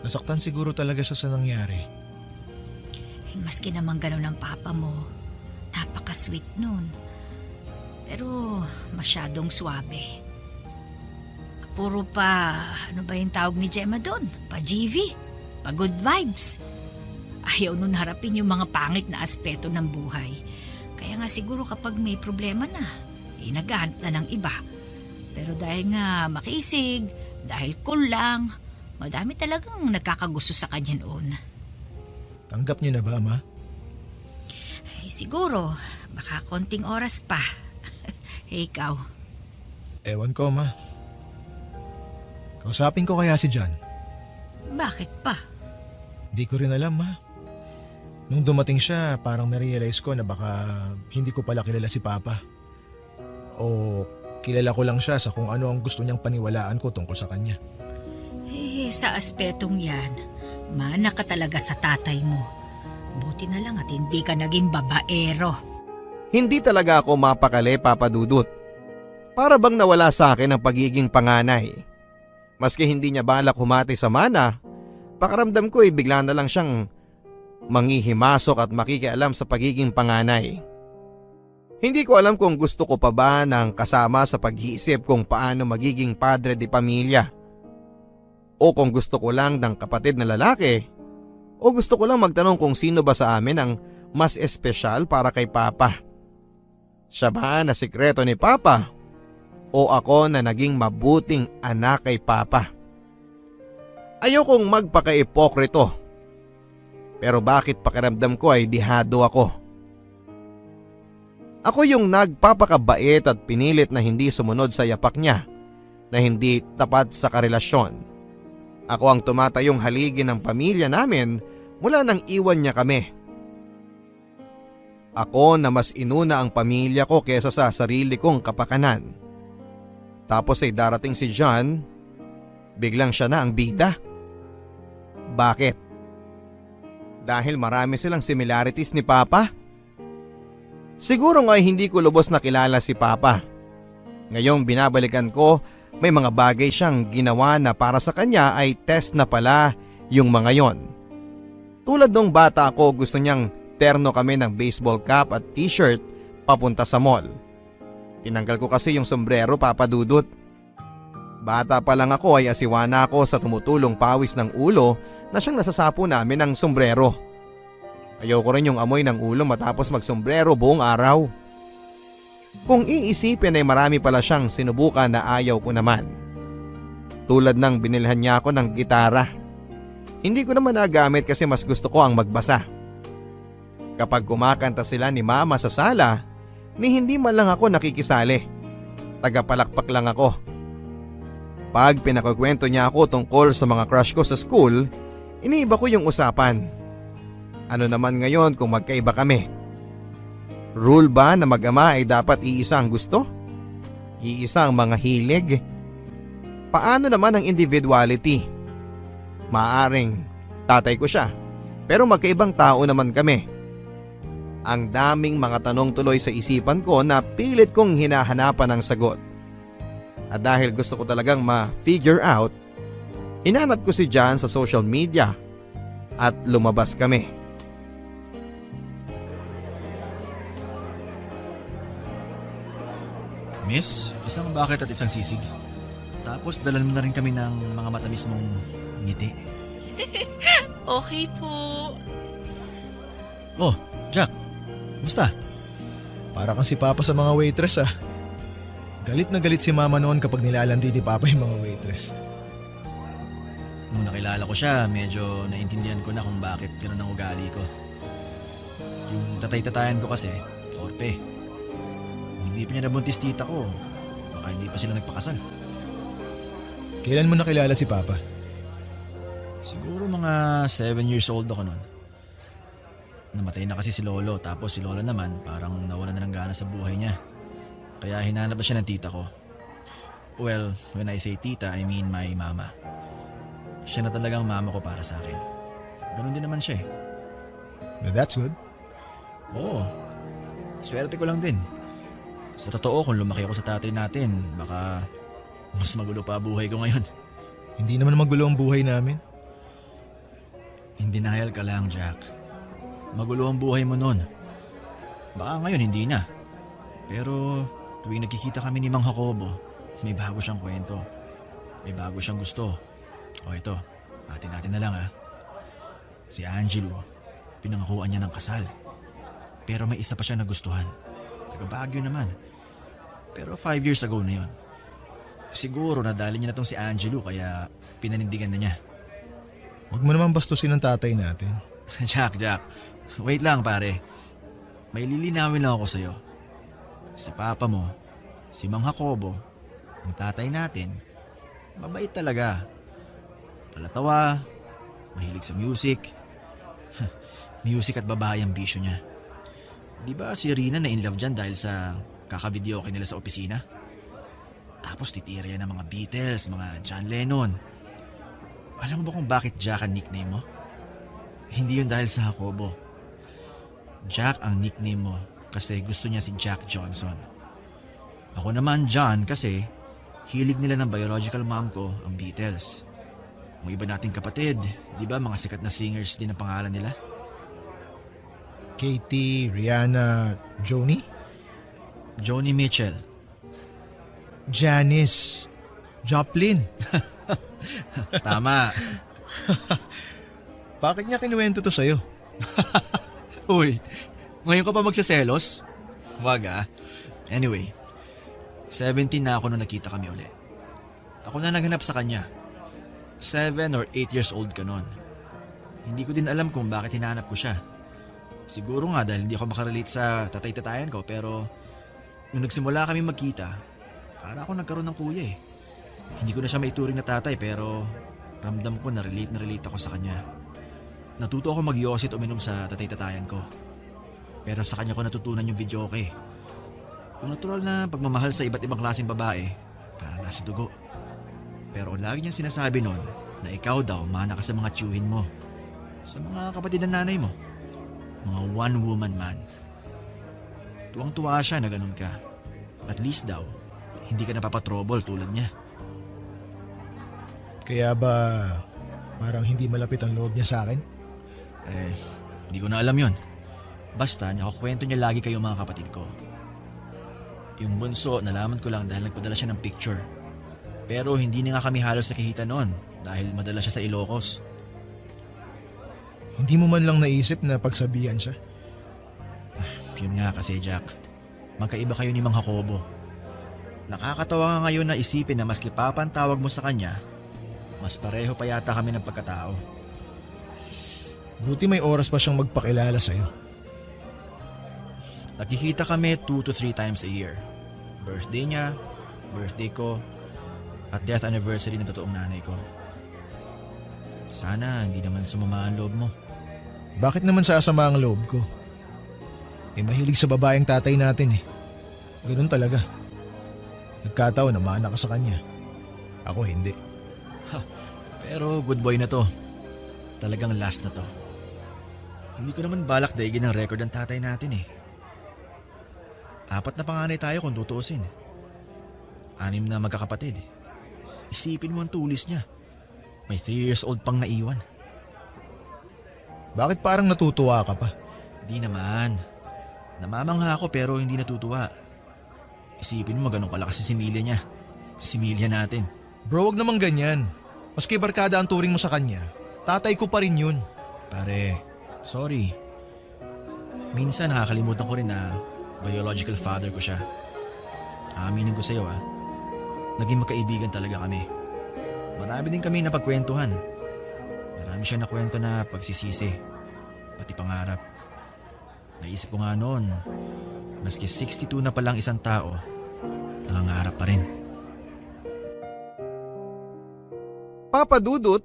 Speaker 2: Nasaktan siguro talaga siya sa nangyari.
Speaker 3: Maski naman gano'n ang papa mo, napaka-sweet nun. Pero masyadong swabe. Puro pa, ano ba yung tawag ni Gemma doon? Pa-GV? Pa-good vibes? Ayaw nun harapin yung mga pangit na aspeto ng buhay. Kaya nga siguro kapag may problema na, naghahanap na ng iba. Pero dahil nga makisig, dahil cool lang, madami talagang nagkakagusto sa kanya noon.
Speaker 2: Tanggap niyo na ba, Ma?
Speaker 3: Siguro, baka konting oras pa. Ikaw?
Speaker 2: Ewan ko, Ma. Kausapin ko kaya si John?
Speaker 3: Bakit pa?
Speaker 2: Di ko rin alam, Ma. Nung dumating siya, parang na-realize ko na baka hindi ko pala kilala si Papa. O kilala ko lang siya sa kung ano ang gusto niyang paniwalaan ko tungkol sa kanya.
Speaker 3: Sa aspetong yan, mana ka talaga sa tatay mo. Buti na lang at hindi ka naging babaero.
Speaker 1: Hindi talaga ako mapakali, Papa Dudut. Para bang nawala sa akin ang pagiging panganay. Maski hindi niya balak humati sa mana, pakaramdam ko bigla na lang siyang manghihimasok at makikialam sa pagiging panganay. Hindi ko alam kung gusto ko pa ba ng kasama sa pag-iisip kung paano magiging padre de pamilya. O kung gusto ko lang ng kapatid na lalaki. O gusto ko lang magtanong kung sino ba sa amin ang mas espesyal para kay Papa. Siya ba na sikreto ni Papa? O ako na naging mabuting anak kay Papa? Ayokong magpaka-ipokrito. Pero bakit pakiramdam ko ay dihado ako? Ako yung nagpapakabait at pinilit na hindi sumunod sa yapak niya, na hindi tapat sa karelasyon. Ako ang tumatayong haligi ng pamilya namin mula nang iwan niya kami. Ako na mas inuna ang pamilya ko kesa sa sarili kong kapakanan. Tapos ay darating si John, biglang siya na ang bida. Bakit? Dahil marami silang similarities ni Papa? Siguro nga hindi ko lubos na kilala si Papa. Ngayong binabalikan ko, may mga bagay siyang ginawa na para sa kanya ay test na pala yung mga yon. Tulad nung bata ako, gusto niyang terno kami ng baseball cap at t-shirt papunta sa mall. Tinanggal ko kasi yung sombrero, Papa Dudut. Bata pa lang ako ay asiwana ako sa tumutulong pawis ng ulo na siyang nasasapo namin ng sombrero. Ayoko rin yung amoy ng ulo matapos magsombrero buong araw. Kung iisipin ay marami pala siyang sinubukan na ayaw ko naman. Tulad ng binilhan niya ako ng gitara. Hindi ko naman nagamit kasi mas gusto ko ang magbasa. Kapag kumakanta sila ni Mama sa sala, ni hindi man lang ako nakikisali. Tagapalakpak lang ako. Pag pinakukwento niya ako tungkol sa mga crush ko sa school, iniiba ko yung usapan. Ano naman ngayon kung magkaiba kami? Rule ba na mag-ama ay dapat iisa ang gusto? Iisa ang mga hilig? Paano naman ang individuality? Maaring tatay ko siya, pero magkaibang tao naman kami. Ang daming mga tanong tuloy sa isipan ko na pilit kong hinahanapan ng sagot. At dahil gusto ko talagang ma-figure out, hinanap ko si John sa social media at lumabas kami.
Speaker 7: Miss, isang bucket at isang sisig. Tapos dalan mo na rin kami ng mga matamis mong ngiti.
Speaker 5: Okay po.
Speaker 7: Oh, Jack. Kumusta?
Speaker 2: Para kang si Papa sa mga waitress ah. Galit na galit si Mama noon kapag nilalandi ni Papa yung mga waitress.
Speaker 7: Nung nakilala ko siya, medyo naintindihan ko na kung bakit ganun ang ugali ko. Yung tatay-tatayan ko kasi, torpe. Kung hindi pa niya nabuntis tita ko, baka hindi pa sila nagpakasal.
Speaker 2: Kailan mo nakilala si Papa?
Speaker 7: Siguro mga 7 years old ako noon. Namatay na kasi si Lolo, tapos si Lola naman parang nawala na ng gana sa buhay niya. Kaya hinanap na siya ng tita ko. Well, when I say tita, I mean my mama. Siya na talagang mama ko para sa akin. Ganun din naman siya eh.
Speaker 2: That's good.
Speaker 7: Oo, swerte ko lang din. Sa totoo, kung lumaki ako sa tatay natin, baka mas magulo pa buhay ko ngayon.
Speaker 2: Hindi naman magulo ang buhay namin.
Speaker 7: Hindi denial ka lang, Jack. Magulo ang buhay mo noon. Baka ngayon hindi na. Pero tuwing nagkikita kami ni Mang Jacobo, may bago siyang kwento. May bago siyang gusto. O ito, atin na lang ha. Si Angelo, pinangakuan niya ng kasal. Pero may isa pa siya nagustuhan. Taga Baguio naman. Pero 5 years ago na yon. Siguro nadali niya na tong si Angelo kaya pinanindigan na niya.
Speaker 2: Huwag mo naman bastusin ang tatay natin.
Speaker 7: Jack. Wait lang pare. May lilinawin lang ako sa'yo. Si Papa mo, si Mang Jacobo, ang tatay natin, mabait talaga. Palatawa, mahilig sa music. Music at babae ang bisyo niya. Di ba si Rina na in love dyan dahil sa kakavideo nila sa opisina? Tapos titira yan ng mga Beatles, mga John Lennon. Alam mo ba kung bakit Jack ang nickname mo? Hindi yun dahil sa Jacobo. Jack ang nickname mo kasi gusto niya si Jack Johnson. Ako naman John kasi hilig nila ng biological mom ko ang Beatles. Ang iba nating kapatid, di ba mga sikat na singers din ang pangalan nila?
Speaker 2: Katie, Rihanna, Joni?
Speaker 7: Joni Mitchell.
Speaker 2: Janis, Joplin.
Speaker 7: Tama.
Speaker 2: Bakit niya kinuwento to sa'yo?
Speaker 7: Uy, ngayon ka pa magsaselos? Wag ah. Anyway, 17 na ako nung nakita kami ulit. Ako na naghanap sa kanya. 7 or 8 years old ka nun. Hindi ko din alam kung bakit hinahanap ko siya. Siguro nga dahil hindi ako makarelate sa tatay-tatayan ko pero nung nagsimula kami magkita, para ako nagkaroon ng kuya eh. Hindi ko na siya maituring na tatay pero ramdam ko na relate ako sa kanya. Natuto ako mag-yosi at uminom sa tatay-tatayan ko. Pero sa kanya ko natutunan yung videoke. Yung natural na pagmamahal sa iba't ibang klaseng babae, parang nasa dugo. Pero lagi niyang sinasabi nun na ikaw daw mana ka sa mga tiyuhin mo. Sa mga kapatid ng nanay mo. Mga one-woman man. Tuwang-tuwa siya na ganun ka. At least daw, hindi ka napapatrouble tulad niya.
Speaker 2: Kaya ba parang hindi malapit ang loob niya sa akin?
Speaker 7: Hindi ko na alam yon. Basta nakakwento niya lagi kayo mga kapatid ko. Yung bunso, nalaman ko lang dahil nagpadala siya ng picture. Pero hindi na nga kami halos nakikita noon dahil madala siya sa Ilocos.
Speaker 2: Hindi mo man lang naisip na pagsabihan siya?
Speaker 7: Yun nga kasi Jack, magkaiba kayo ni Mang Jacobo. Nakakatawa nga ngayon na isipin na maski Papa ang tawag mo sa kanya, mas pareho pa yata kami ng pagkatao.
Speaker 2: Buti may oras pa siyang magpakilala sa'yo.
Speaker 7: Nakikita kami 2 to 3 times a year. Birthday niya, birthday ko, at death anniversary ng totoong nanay ko. Sana hindi naman sumama ang loob mo.
Speaker 2: Bakit naman sasama ang loob ko? Mahilig sa babaeng tatay natin eh. Ganun talaga. Nagkataon na mana ka sa kanya. Ako hindi.
Speaker 7: Pero good boy na to. Talagang last na to. Hindi ko naman balak daigin ang record ng tatay natin eh. 4 na panganay tayo kung tutuusin. 6 na magkakapatid. Isipin mo ang tulis niya. May 3 years old pang naiwan.
Speaker 2: Bakit parang natutuwa ka pa?
Speaker 7: Di naman. Namamangha ako pero hindi natutuwa. Isipin mo ganun kalakas si Emilia niya. Si Emilia natin.
Speaker 2: Bro, wag naman ganyan. Maski barkada ang turing mo sa kanya, Tatay ko pa rin yun.
Speaker 7: Pare, sorry. Minsan nakakalimutan ko rin na biological father ko siya. Aaminin ko sa'yo naging magkaibigan talaga kami. Marami din kami napagkwentuhan. Marami siyang nakwento na pagsisisi, pati pangarap. Naisip ko nga noon, maski 62 na palang isang tao, nangangarap pa rin.
Speaker 1: Papa Dudut,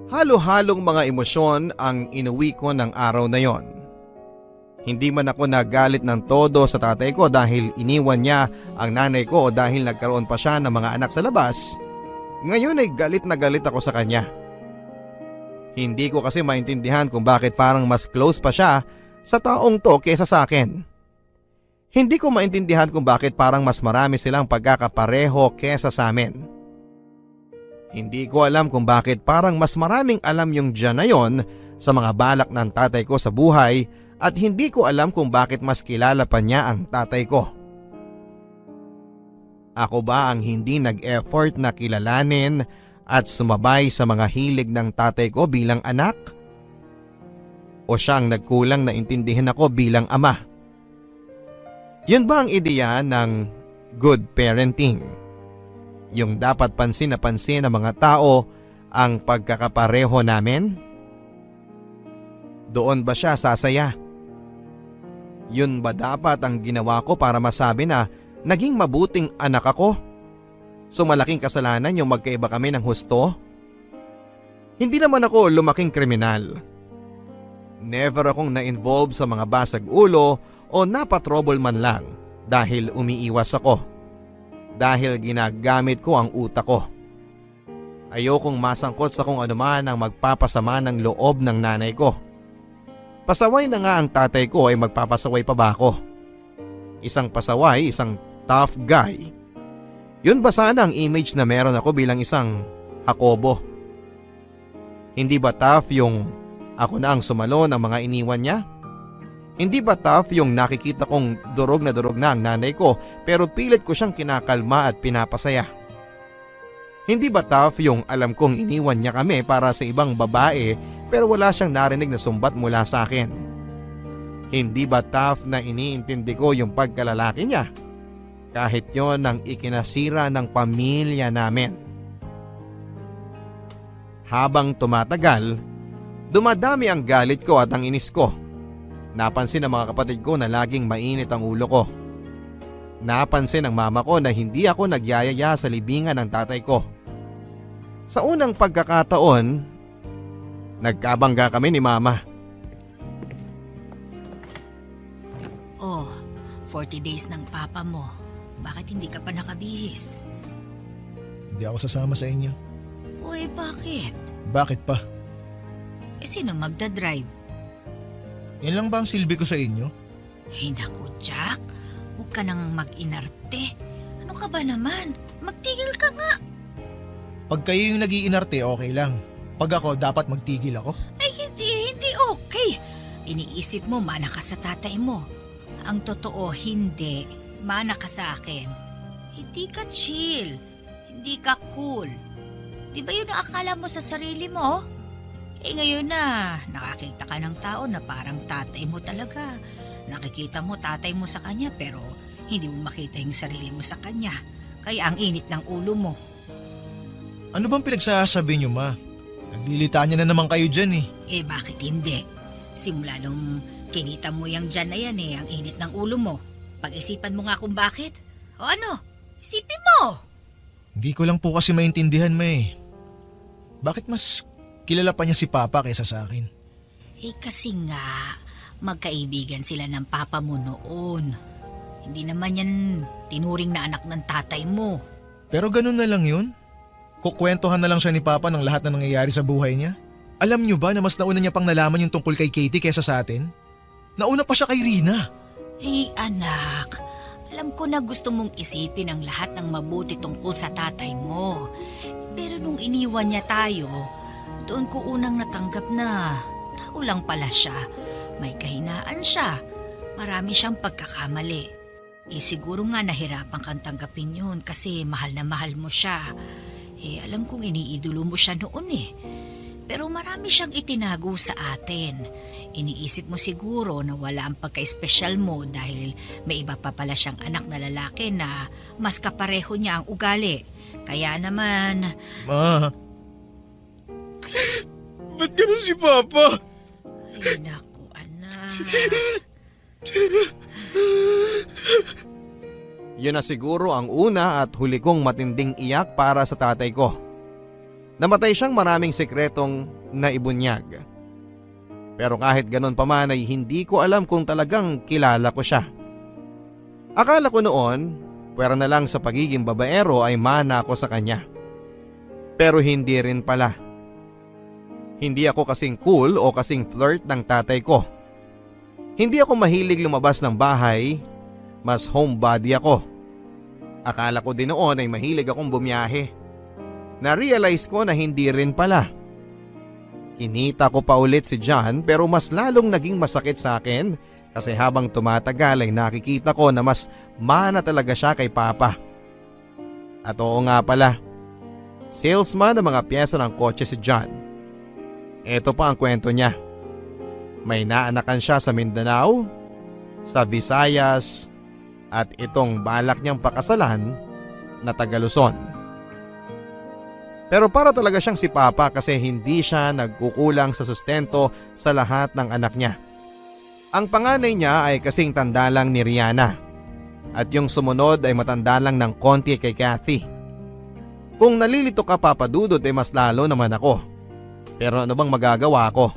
Speaker 1: halo-halong mga emosyon ang inuwi ko ng araw na yon. Hindi man ako nagalit ng todo sa tatay ko dahil iniwan niya ang nanay ko o dahil nagkaroon pa siya ng mga anak sa labas. Ngayon ay galit na galit ako sa kanya. Hindi ko kasi maintindihan kung bakit parang mas close pa siya sa taong to kesa sa akin. Hindi ko maintindihan kung bakit parang mas marami silang pagkakapareho kesa sa amin. Hindi ko alam kung bakit parang mas maraming alam yung Jan na yon sa mga balak ng tatay ko sa buhay at hindi ko alam kung bakit mas kilala pa niya ang tatay ko. Ako ba ang hindi nag-effort na kilalanin at sumabay sa mga hilig ng tatay ko bilang anak? O siyang nagkulang na intindihin ako bilang ama? Yun ba ang ideya ng good parenting? Yung dapat pansin na pansin ng mga tao ang pagkakapareho namin? Doon ba siya sasaya? Yun ba dapat ang ginawa ko para masabi na naging mabuting anak ako? So malaking kasalanan yung magkaiba kami ng husto? Hindi naman ako lumaking kriminal. Never akong na-involve sa mga basag ulo o napatrouble man lang dahil umiiwas ako. Dahil ginagamit ko ang utak ko. Ayokong masangkot sa kung anuman ang magpapasama ng loob ng nanay ko. Pasaway na nga ang tatay ko ay magpapasaway pa ba ako? Isang pasaway, isang tough guy. Yun ba sana ang image na meron ako bilang isang Jacobo? Hindi ba tough yung ako na ang sumalo ng mga iniwan niya? Hindi ba tough yung nakikita kong durog na ang nanay ko pero pilit ko siyang kinakalma at pinapasaya? Hindi ba tough yung alam kong iniwan niya kami para sa ibang babae pero wala siyang narinig na sumbat mula sa akin? Hindi ba tough na iniintindi ko yung pagkalalaki niya? Kahit yon ang ikinasira ng pamilya namin. Habang tumatagal, dumadami ang galit ko at ang inis ko. Napansin ng mga kapatid ko na laging mainit ang ulo ko. Napansin ng mama ko na hindi ako nagyayaya sa libingan ng tatay ko. Sa unang pagkakataon, nagkabangga kami ni mama.
Speaker 3: Oh, 40 days ng papa mo. Bakit hindi ka pa nakabihis?
Speaker 2: Hindi ako sasama sa inyo.
Speaker 3: Uy, bakit?
Speaker 2: Bakit pa?
Speaker 3: Sino magdadrive?
Speaker 2: Yan lang ba ang silbi ko sa inyo?
Speaker 3: Ay naku, Jack. Huwag ka nang mag-inarte. Ano ka ba naman? Magtigil ka nga.
Speaker 2: Pag kayo yung nag-iinarte, okay lang. Pag ako, dapat magtigil ako?
Speaker 3: Ay hindi okay. Iniisip mo mana ka sa tatay mo. Ang totoo, hindi. Mana ka sa akin. Hindi ka chill. Hindi ka cool. Di ba yun ang akala mo sa sarili mo? Ngayon na, nakakita ka ng tao na parang tatay mo talaga. Nakikita mo tatay mo sa kanya pero hindi mo makita yung sarili mo sa kanya. Kaya ang init ng ulo mo.
Speaker 2: Ano bang pinagsasabi niyo, ma? Naglilitaan niya na naman kayo dyan
Speaker 3: Bakit hindi? Simula nung kinita mo yung dyan na yan ang init ng ulo mo. Pag-isipan mo nga kung bakit. O ano? Isipin mo!
Speaker 2: Hindi ko lang po kasi maintindihan, ma Bakit mas kilala pa niya si Papa kaysa sa akin?
Speaker 3: Kasi nga, magkaibigan sila ng papa mo noon. Hindi naman yan tinuring na anak ng tatay mo.
Speaker 2: Pero ganun na lang yun? Kukwentuhan na lang siya ni Papa ng lahat na nangyayari sa buhay niya? Alam niyo ba na mas nauna niya pang nalaman yung tungkol kay Katie kaysa sa atin? Nauna pa siya kay Rina.
Speaker 3: Anak, alam ko na gusto mong isipin ang lahat ng mabuti tungkol sa tatay mo. Pero nung iniwan niya tayo, doon ko unang natanggap na tao lang pala siya. May kahinaan siya. Marami siyang pagkakamali. Siguro nga nahirapan kang tanggapin yun kasi mahal na mahal mo siya. Alam kong iniidolo mo siya noon Pero marami siyang itinago sa atin. Iniisip mo siguro na wala ang pagka-espesyal mo dahil may iba pa pala siyang anak na lalaki na mas kapareho niya ang ugali. Kaya naman,
Speaker 2: Ma, ba't ganun si Papa?
Speaker 3: ay naku anak.
Speaker 1: Yun na siguro ang una at huli kong matinding iyak para sa tatay ko. Namatay siyang maraming sekretong naibunyag. Pero kahit ganun pa man ay hindi ko alam kung talagang kilala ko siya. Akala ko noon, pwera na lang sa pagiging babaero ay mana ako sa kanya. Pero hindi rin pala. Hindi ako kasing cool o kasing flirt ng tatay ko. Hindi ako mahilig lumabas ng bahay, mas homebody ako. Akala ko din noon ay mahilig akong bumiyahe. Na-realize ko na hindi rin pala. Kinita ko pa ulit si John pero mas lalong naging masakit sa akin kasi habang tumatagal ay nakikita ko na mas mana talaga siya kay Papa. At oo nga pala, salesman ng mga pyesa ng kotse si John. Ito pa ang kwento niya. May naanakan siya sa Mindanao, sa Visayas at itong balak niyang pakasalan na taga Luzon. Pero para talaga siyang si Papa kasi hindi siya nagkukulang sa sustento sa lahat ng anak niya. Ang panganay niya ay kasing tanda lang ni Rihanna at yung sumunod ay matanda lang ng konti kay Kathy. Kung nalilito ka Papa Dudut ay mas lalo naman ako. Pero ano bang magagawa ko?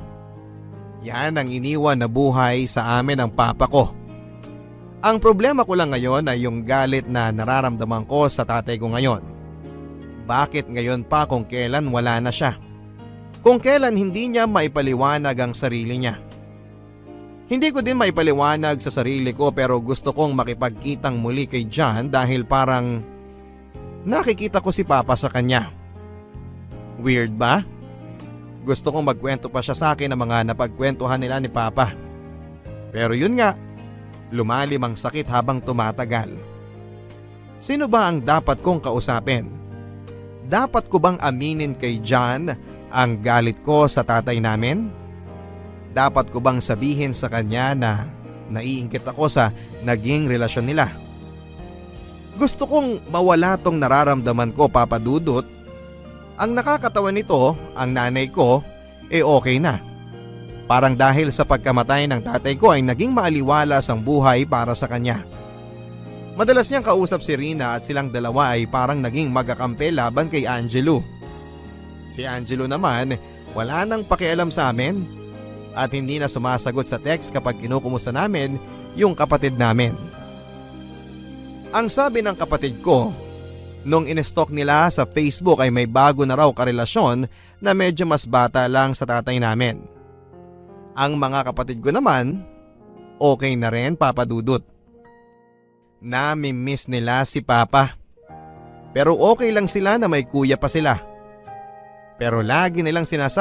Speaker 1: Yan ang iniwan na buhay sa amin ng Papa ko. Ang problema ko lang ngayon ay yung galit na nararamdaman ko sa tatay ko ngayon. Bakit ngayon pa kung kailan wala na siya? Kung kailan hindi niya maipaliwanag ang sarili niya? Hindi ko din maipaliwanag sa sarili ko pero gusto kong makipagkitang muli kay John dahil parang nakikita ko si Papa sa kanya. Weird ba? Gusto kong magkwento pa siya sa akin ng mga napagkwentuhan nila ni Papa. Pero yun nga, lumalim ang sakit habang tumatagal. Sino ba ang dapat kong kausapin? Dapat ko bang aminin kay John ang galit ko sa tatay namin? Dapat ko bang sabihin sa kanya na naiinggit ako sa naging relasyon nila? Gusto kong mawala tong nararamdaman ko Papa Dudut. Ang nakakatawa nito, ang nanay ko, okay na. Parang dahil sa pagkamatay ng tatay ko ay naging maaliwalas ang buhay para sa kanya. Madalas niyang kausap si Rina at silang dalawa ay parang naging magkakampi laban kay Angelo. Si Angelo naman wala nang pakialam sa amin at hindi na sumasagot sa text kapag kinukumusta namin yung kapatid namin. Ang sabi ng kapatid ko, nung in-stalk nila sa Facebook ay may bago na raw karelasyon na medyo mas bata lang sa tatay namin. Ang mga kapatid ko naman, okay na rin Papa Dudut. Nami-miss nila si Papa. Pero okay lang sila na may kuya pa sila. Pero lagi nilang sinasabi